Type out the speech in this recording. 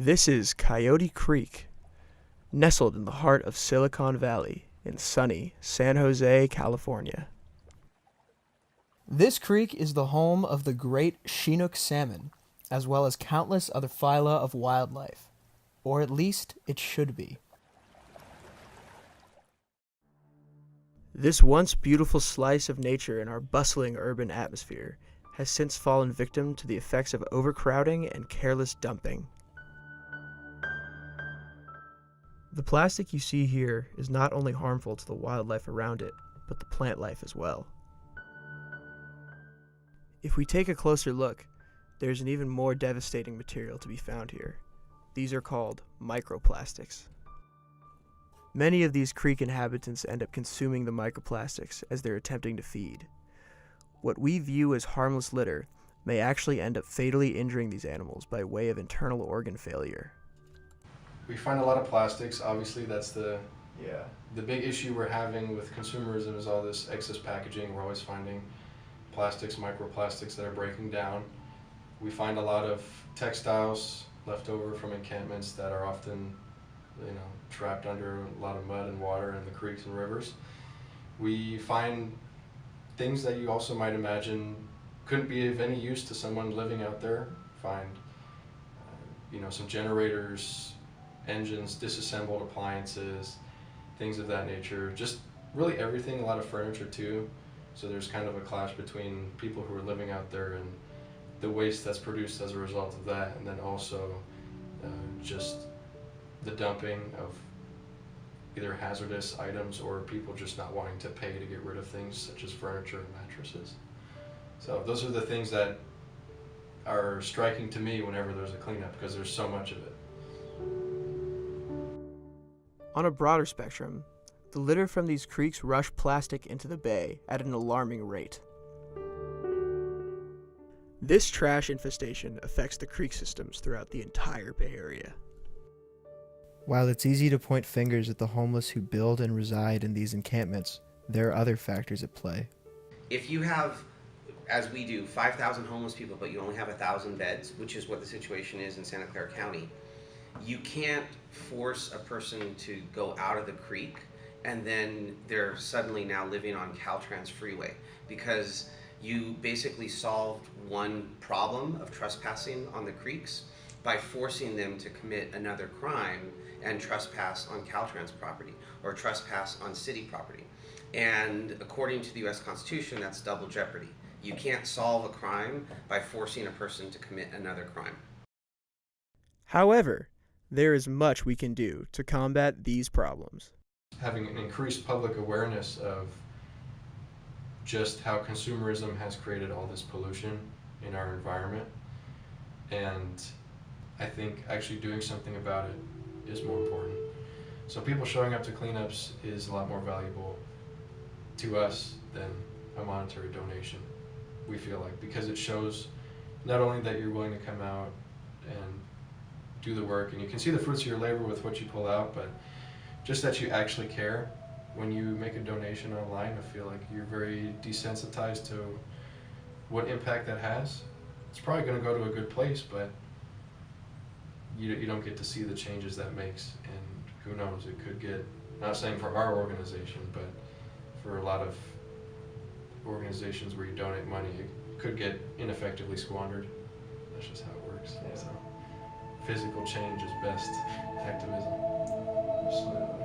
This is Coyote Creek, nestled in the heart of Silicon Valley in sunny San Jose, California. This creek is the home of the great Chinook salmon, as well as countless other phyla of wildlife. Or at least it should be. This once beautiful slice of nature in our bustling urban atmosphere has since fallen victim to the effects of overcrowding and careless dumping. The plastic you see here is not only harmful to the wildlife around it, but the plant life as well. If we take a closer look, there's an even more devastating material to be found here. These are called microplastics. Many of these creek inhabitants end up consuming the microplastics as they're attempting to feed. What we view as harmless litter may actually end up fatally injuring these animals by way of internal organ failure. We find a lot of plastics. Obviously, that's the big issue we're having with consumerism is all this excess packaging. We're always finding plastics, microplastics that are breaking down. We find a lot of textiles left over from encampments that are often, trapped under a lot of mud and water in the creeks and rivers. We find things that you also might imagine couldn't be of any use to someone living out there. Find, some generators, engines, disassembled appliances, things of that nature. Just really everything, a lot of furniture too. So there's kind of a clash between people who are living out there and the waste that's produced as a result of that, and then also just the dumping of either hazardous items or people just not wanting to pay to get rid of things such as furniture and mattresses. So those are the things that are striking to me whenever there's a cleanup, because there's so much of it. On a broader spectrum, the litter from these creeks rush plastic into the bay at an alarming rate. This trash infestation affects the creek systems throughout the entire Bay Area. While it's easy to point fingers at the homeless who build and reside in these encampments, there are other factors at play. If you have, as we do, 5,000 homeless people, but you only have 1,000 beds, which is what the situation is in Santa Clara County, you can't force a person to go out of the creek and then they're suddenly now living on Caltrans Freeway, because you basically solved one problem of trespassing on the creeks by forcing them to commit another crime and trespass on Caltrans property or trespass on city property. And according to the US Constitution, that's double jeopardy. You can't solve a crime by forcing a person to commit another crime. However, there is much we can do to combat these problems. Having an increased public awareness of just how consumerism has created all this pollution in our environment, and I think actually doing something about it is more important. So people showing up to cleanups is a lot more valuable to us than a monetary donation, we feel like, because it shows not only that you're willing to come out and do the work and you can see the fruits of your labor with what you pull out, but just that you actually care. When you make a donation online, I feel like you're very desensitized to what impact that has. It's probably going to go to a good place, but you don't get to see the changes that makes, and who knows, it could get, not saying for our organization, but for a lot of organizations where you donate money, it could get ineffectively squandered. That's just how it works. Yeah. So physical change is best activism. Absolutely.